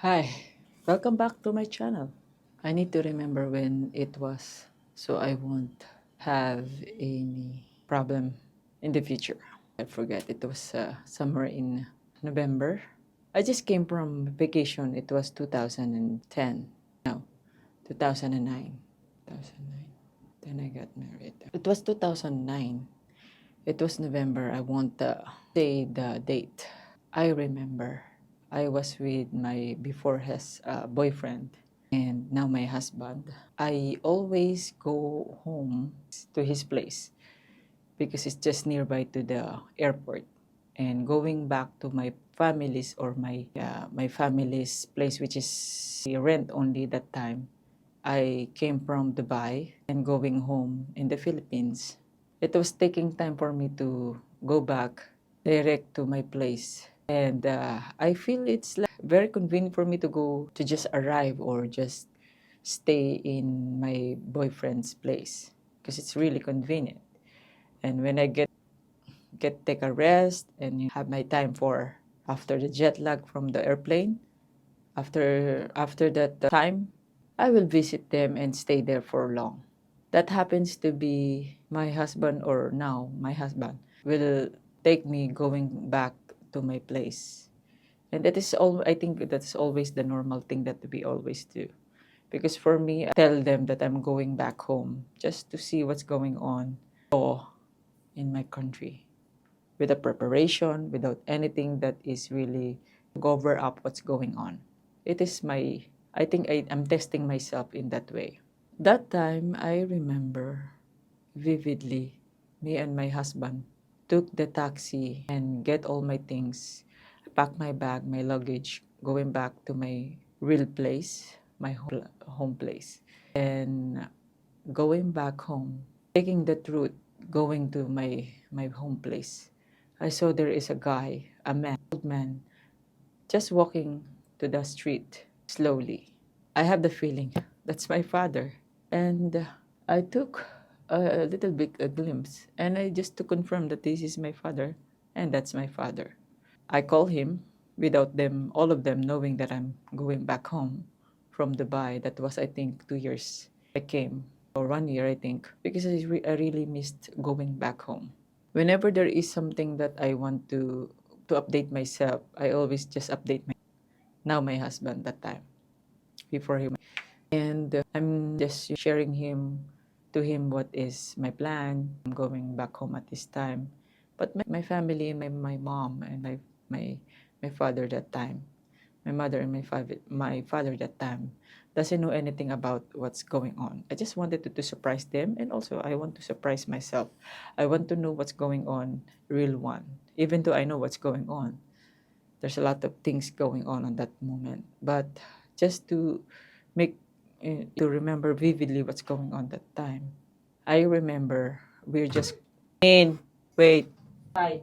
Hi, welcome back to my channel. I need to remember when it was so I won't have any problem in the future. I forget, it was somewhere in November. I just came from vacation. It was 2010. No, 2009. 2009. Then I got married. It was 2009. It was November. I won't say the date. I remember I was with my before his boyfriend and now my husband. I always go home to his place because it's just nearby to the airport. And going back to my family's or my family's place, which is rent only that time, I came from Dubai and going home in the Philippines. It was taking time for me to go back direct to my place. And I feel it's like very convenient for me to go to just arrive or just stay in my boyfriend's place because it's really convenient. And when I get take a rest and have my time for after the jet lag from the airplane, after that time, I will visit them and stay there for long. That happens to be my husband, or now my husband will take me going back to my place. And that is all, I think that's always the normal thing that we always do. Because for me, I tell them that I'm going back home just to see what's going on in my country with a preparation, without anything that is really cover up what's going on. It is I think I'm testing myself in that way. That time, I remember vividly, me and my husband took the taxi and get all my things, pack my bag, my luggage, going back to my real place, my home place. And going back home, taking that route, going to my home place, I saw there is a guy, a man, old man, just walking to the street slowly. I have the feeling that's my father. And I took a little bit a glimpse and I just to confirm that this is my father and that's my father. I call him without them, all of them knowing that I'm going back home from Dubai. That was, I think, 2 years I came, or 1 year, I think, because I really missed going back home. Whenever there is something that I want to update myself, I always just update now my husband that time before him. And I'm just sharing to him what is my plan. I'm going back home at this time. But my family, my mom and my my father that time, my mother and my father that time doesn't know anything about what's going on. I just wanted to surprise them, and also I want to surprise myself. I want to know what's going on, real one. Even though I know what's going on, there's a lot of things going on that moment. But just to make to remember vividly what's going on that time. I remember we're just in wait. Hi.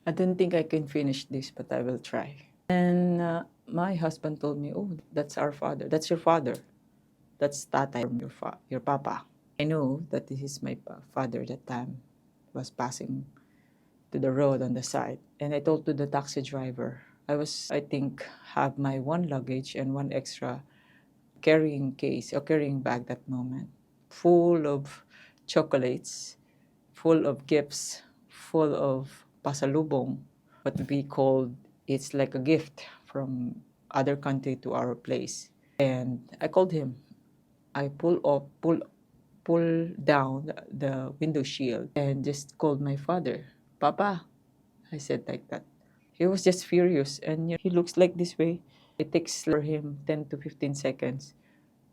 I don't think I can finish this, but I will try. And my husband told me, "Oh, that's our father. That's your father. That's tatay from your papa." I know that this is my father that time was passing to the road on the side. And I told to the taxi driver, I think, have my one luggage and one extra carrying case or carrying bag that moment, full of chocolates, full of gifts, full of pasalubong, what we called, it's like a gift from other country to our place. And I called him. I pull down the window shield and just called my father. Papa, I said like that. He was just furious, and he looks like this way. It takes for him 10 to 15 seconds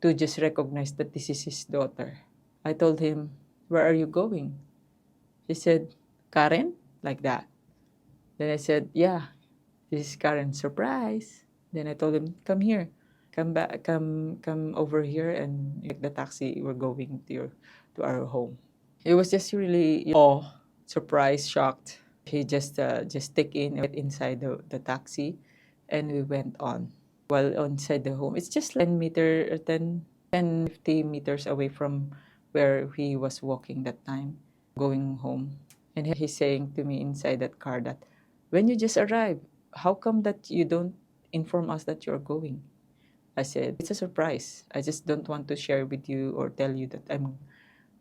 to just recognize that this is his daughter. I told him, "Where are you going?" He said, "Karen?" Like that. Then I said, "Yeah, this is Karen." Surprise! Then I told him, "Come here. Come back, come over here and take the taxi. We're going to our home." It was just really surprised, shocked. He just take in went inside the taxi, and we went on. While inside the home, it's just like 50 meters away from where he was walking that time, going home. And he's saying to me inside that car that, when you just arrived, how come that you don't inform us that you're going? I said, it's a surprise. I just don't want to share with you or tell you that I'm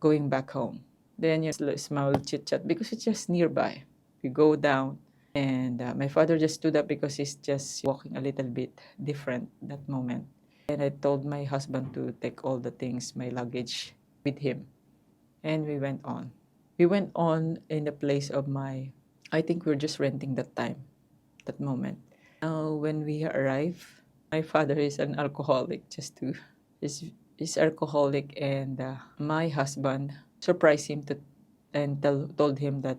going back home. Then you small chit chat because it's just nearby. We go down, and my father just stood up because he's just walking a little bit different that moment. And I told my husband to take all the things, my luggage, with him. And we went on. We went on in the place of I think we are just renting that time, that moment. Now, when we arrive, my father is an alcoholic, is alcoholic, and my husband surprised him and told him that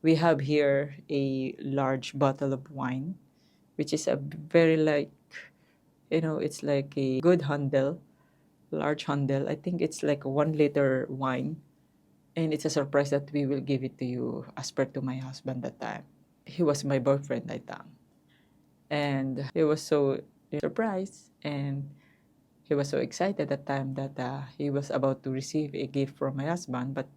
we have here a large bottle of wine, which is a very it's like a good handle, large handle. I think it's like a 1 liter wine, and it's a surprise that we will give it to you, as per to my husband that time. He was my boyfriend that time. And he was so surprised, and he was so excited that time that he was about to receive a gift from my husband, but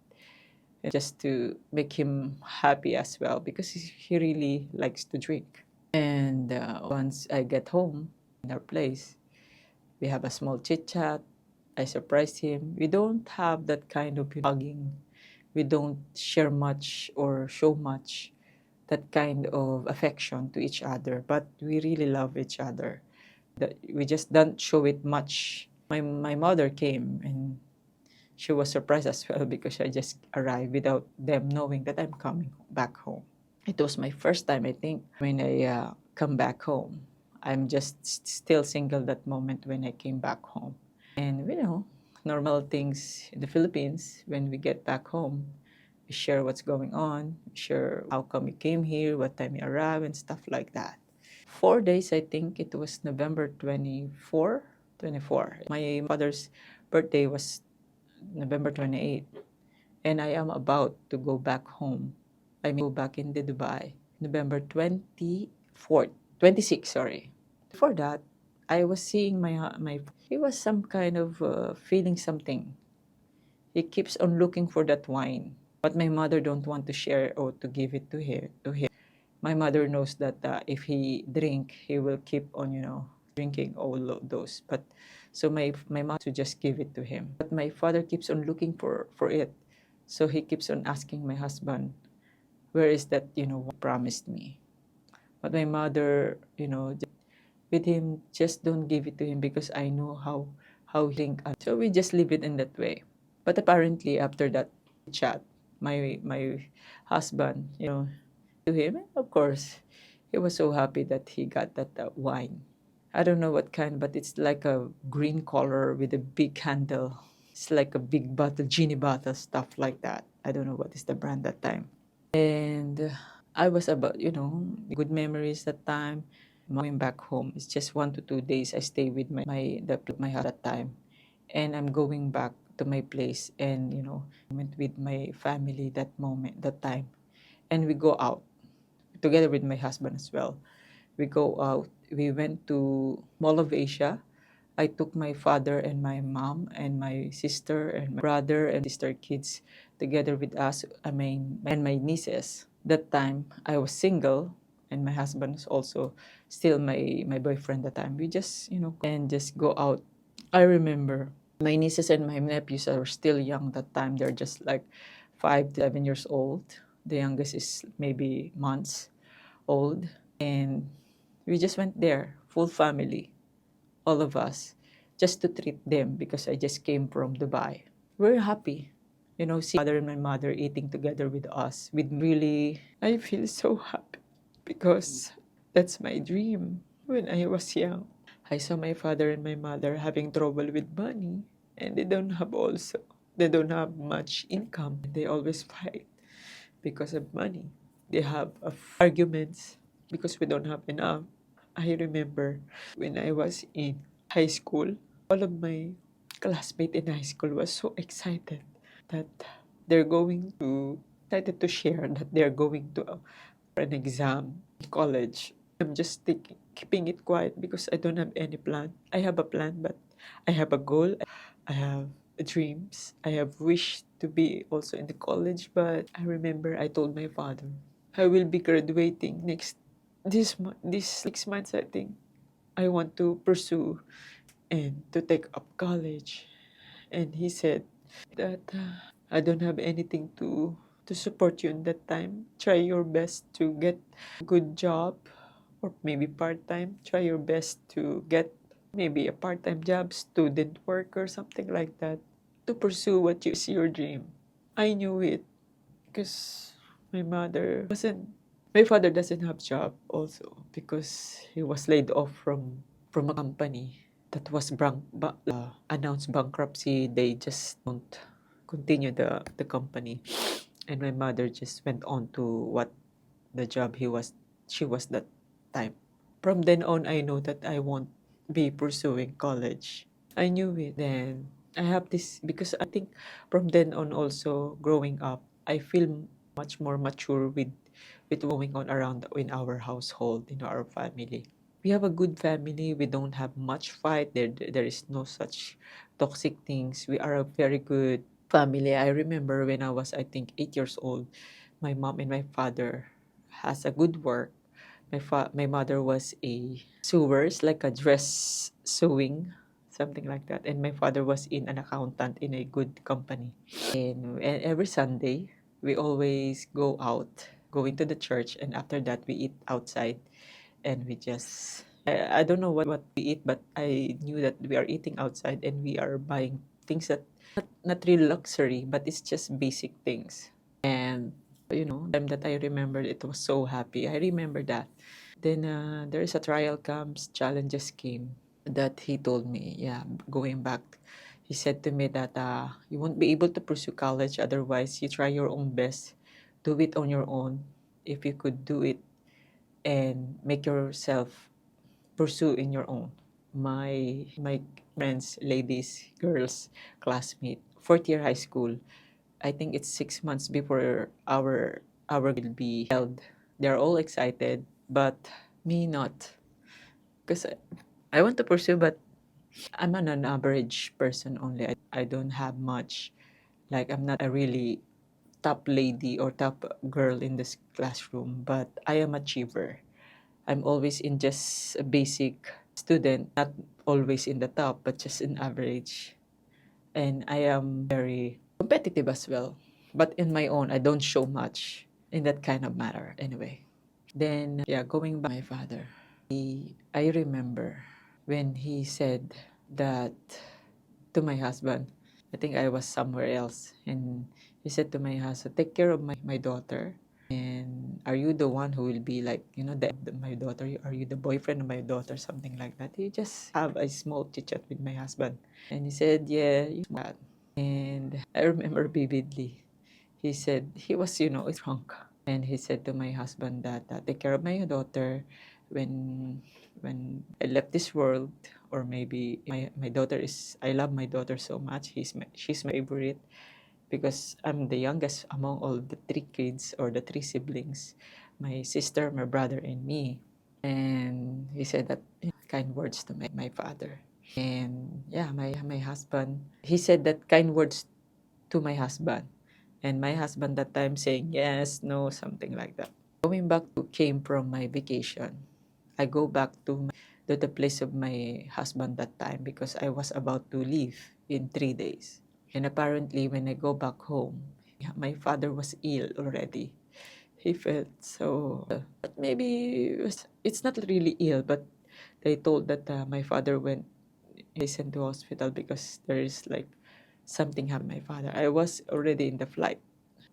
just to make him happy as well because he really likes to drink. And once I get home in our place, we have a small chit chat. I surprised him. We don't have that kind of hugging. We don't share much or show much that kind of affection to each other, but we really love each other. We just don't show it much. My mother came, and she was surprised as well because I just arrived without them knowing that I'm coming back home. It was my first time, I think, when I come back home. I'm just still single that moment when I came back home. And normal things in the Philippines, when we get back home, we share what's going on, we share how come you came here, what time you arrived, and stuff like that. 4 days, I think it was November 24, 24. My father's birthday was November 28th, and I am about to go back home. I mean, go back into Dubai, November 24th, 26, sorry. Before that, I was seeing he was some kind of feeling something. He keeps on looking for that wine, but my mother don't want to share or to give it to him. My mother knows that if he drink, he will keep on, drinking all of those. But so my mom to just give it to him. But my father keeps on looking for it. So he keeps on asking my husband, where is that, what promised me? But my mother, with him, just don't give it to him because I know how he think. So we just leave it in that way. But apparently after that chat, my husband, to him, and of course, he was so happy that he got that wine. I don't know what kind, but it's like a green color with a big handle. It's like a big bottle, genie bottle, stuff like that. I don't know what is the brand that time. And I was about, good memories that time. Going back home, it's just 1 to 2 days. I stay with my house that time, and I'm going back to my place, and went with my family that time, and we go out together with my husband as well. We go out. We went to Mall of Asia. I took my father and my mom and my sister and my brother and sister kids together with us, and my nieces. That time I was single, and my husband was also still my boyfriend that time. We just, and just go out. I remember my nieces and my nephews are still young that time. They're just like 5 to 7 years old. The youngest is maybe months old. And we just went there, full family, all of us, just to treat them because I just came from Dubai. We're happy, see my father and my mother eating together with us. I feel so happy because that's my dream when I was young. I saw my father and my mother having trouble with money, and they don't have much income. They always fight because of money. They have arguments because we don't have enough. I remember when I was in high school, all of my classmates in high school was so excited that they're going to excited to share that they're going to for an exam in college. I'm just keeping it quiet because I don't have any plan. I have a plan, but I have a goal. I have dreams. I have wished to be also in the college, but I remember I told my father, I will be graduating this 6 months, I think. I want to pursue and to take up college. And he said that I don't have anything to support you in that time. Try your best to get a good job or maybe part-time. Try your best to get maybe a part-time job, student work or something like that to pursue what you is your dream. I knew it because my mother wasn't my father doesn't have job also because he was laid off from a company that was announced bankruptcy. They just don't continue the company, and my mother just went on to what the job she was that time. From then on, I know that I won't be pursuing college. I knew it then. I have this because I think from then on also growing up, I feel much more mature with going on around in our household, in our family. We have a good family. We don't have much fight. There is no such toxic things. We are a very good family. I remember when I was, I think, 8 years old, my mom and my father has a good work. My mother was a sewers, like a dress sewing, something like that. And my father was in an accountant in a good company. And every Sunday, we always go out, go into the church, and after that, we eat outside. And we just, I don't know what we eat, but I knew that we are eating outside and we are buying things that not real luxury, but it's just basic things. And time that I remembered, it was so happy. I remember that. Then there is a trial comes, challenges came that he told me, yeah, going back, he said to me that you won't be able to pursue college otherwise. You try your own best, do it on your own. If you could do it and make yourself pursue in your own. My friends, ladies, girls, classmate, fourth year high school, I think it's 6 months before our will be held. They're all excited, but me not. Because I want to pursue, but I'm an average person only. I don't have much. Like, I'm not a really top lady or top girl in this classroom, but I am achiever. I'm always in just a basic student, not always in the top, but just an average. And I am very competitive as well. But in my own, I don't show much in that kind of matter anyway. Then, yeah, going back to my father, I remember when he said that to my husband, I think I was somewhere else, and he said to my husband, take care of my daughter. And are you the one who will be like, my daughter? Are you the boyfriend of my daughter? Something like that. You just have a small chit chat with my husband. And he said, yeah, you that. And I remember vividly. He said he was, drunk. And he said to my husband that take care of my daughter when I left this world, or maybe my daughter is, I love my daughter so much. She's my favorite because I'm the youngest among all the three kids or the three siblings, my sister, my brother, and me. And he said that kind words to my father. And yeah, my husband, he said that kind words to my husband. And my husband that time saying yes, no, something like that. Going back to came from my vacation. I go back to the place of my husband that time because I was about to leave in 3 days. And apparently when I go back home, my father was ill already. He felt so, but maybe it's not really ill, but they told that my father went sent to hospital because there is like something happened to my father. I was already in the flight.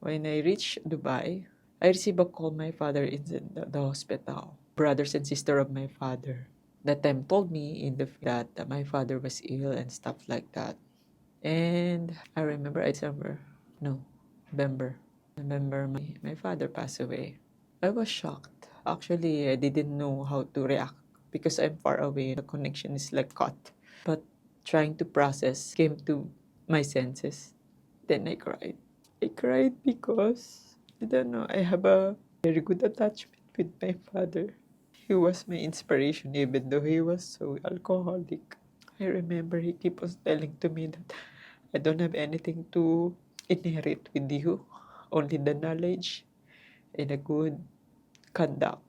When I reached Dubai, I received a call. My father is in the hospital. Brothers and sister of my father that time told me that my father was ill and stuff like that. And I remember December, no, November. November, my father passed away. I was shocked. Actually, I didn't know how to react because I'm far away. The connection is like cut. But trying to process came to my senses. Then I cried. I cried because I don't know. I have a very good attachment with my father. He was my inspiration even though he was so alcoholic. I remember he kept on telling to me that I don't have anything to inherit with you, only the knowledge and a good conduct.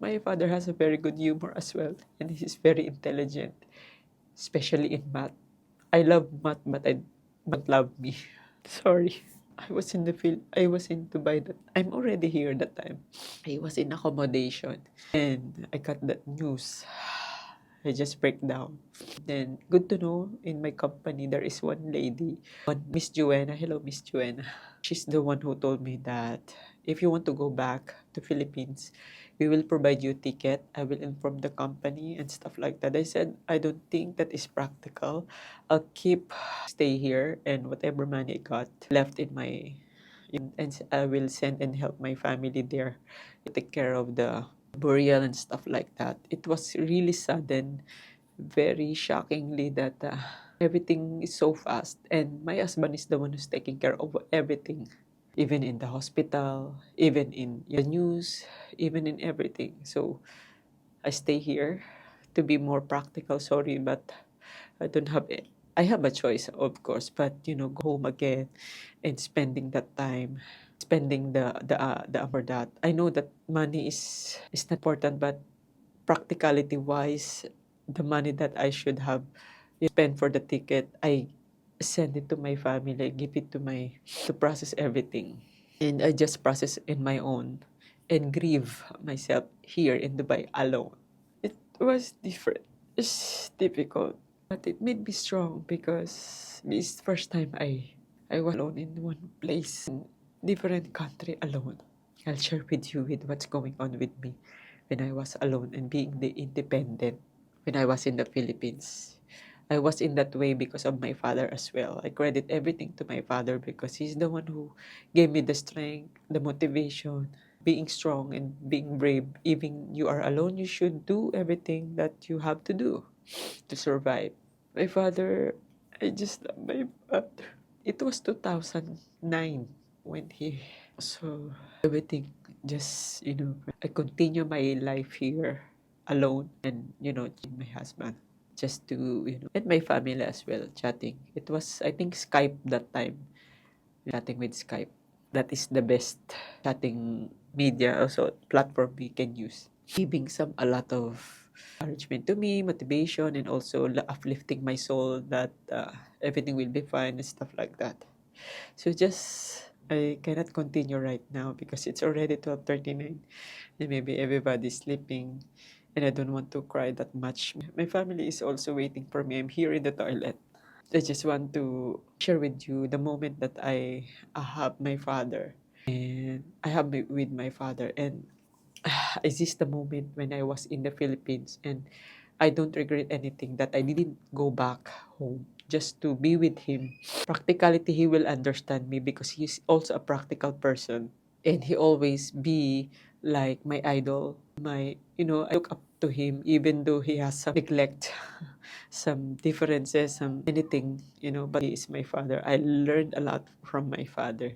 My father has a very good humor as well, and he's very intelligent. especially in math. I love math, but I don't love me. Sorry. I was in Dubai that I'm already here that time. I was in accommodation and I got that news. I just break down. Then good to know in my company there is one lady, one Miss Joanna. Hello, Miss Joanna. She's the one who told me that if you want to go back to Philippines, we will provide you a ticket. I will inform the company and stuff like that. I said I don't think that is practical. I'll keep stay here and whatever money I got left in my and I will send and help my family there take care of the burial and stuff like that. It was really sudden, very shockingly that everything is so fast and my husband is the one who's taking care of everything, even in the hospital, even in the news, even in everything. So I stay here to be more practical. Sorry, but I don't have it. I have a choice, of course, but go home again and spending that time, spending the for that. I know that money is not important, but practicality wise, the money that I should have spent for the ticket, I send it to my family, give it to to process everything. And I just process in my own and grieve myself here in Dubai alone. It was different. It's difficult, but it made me strong because this first time I was alone in one place, in different country alone. I'll share with you with what's going on with me when I was alone and being the independent when I was in the Philippines. I was in that way because of my father as well. I credit everything to my father because he's the one who gave me the strength, the motivation, being strong and being brave. Even you are alone, you should do everything that you have to do to survive. My father, I just love my father. It was 2009 when he, so everything just, I continue my life here alone and, my husband just to, and my family as well, chatting. It was, I think, Skype that time, chatting with Skype. That is the best chatting media, also platform we can use. Giving a lot of encouragement to me, motivation, and also uplifting my soul that everything will be fine and stuff like that. So just, I cannot continue right now because it's already 12:39 and maybe everybody's sleeping and I don't want to cry that much. My family is also waiting for me. I'm here in the toilet. I just want to share with you the moment that I have my father and I have with my father, and is this the moment when I was in the Philippines and I don't regret anything that I didn't go back home just to be with him. Practicality, he will understand me because he's also a practical person and he always be like my idol. I look up to him even though he has some neglect, some differences, some anything, but he is my father. I learned a lot from my father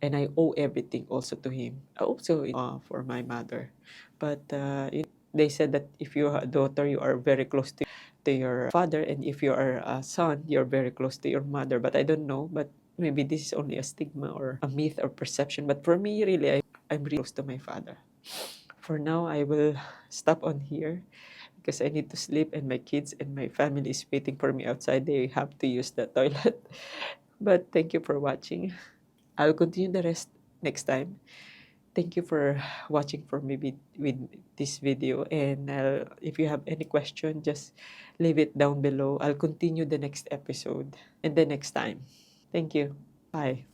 and I owe everything also to him. Also for my mother. But they said that if you're a daughter, you are very close to your father, and if you are a son, you're very close to your mother. But I don't know. But maybe this is only a stigma or a myth or perception. But for me, really, I'm really close to my father. For now, I will stop on here because I need to sleep and my kids and my family is waiting for me outside. They have to use the toilet. But thank you for watching. I'll continue the rest next time. Thank you for watching for me with this video. And if you have any question, just leave it down below. I'll continue the next episode and the next time. Thank you. Bye.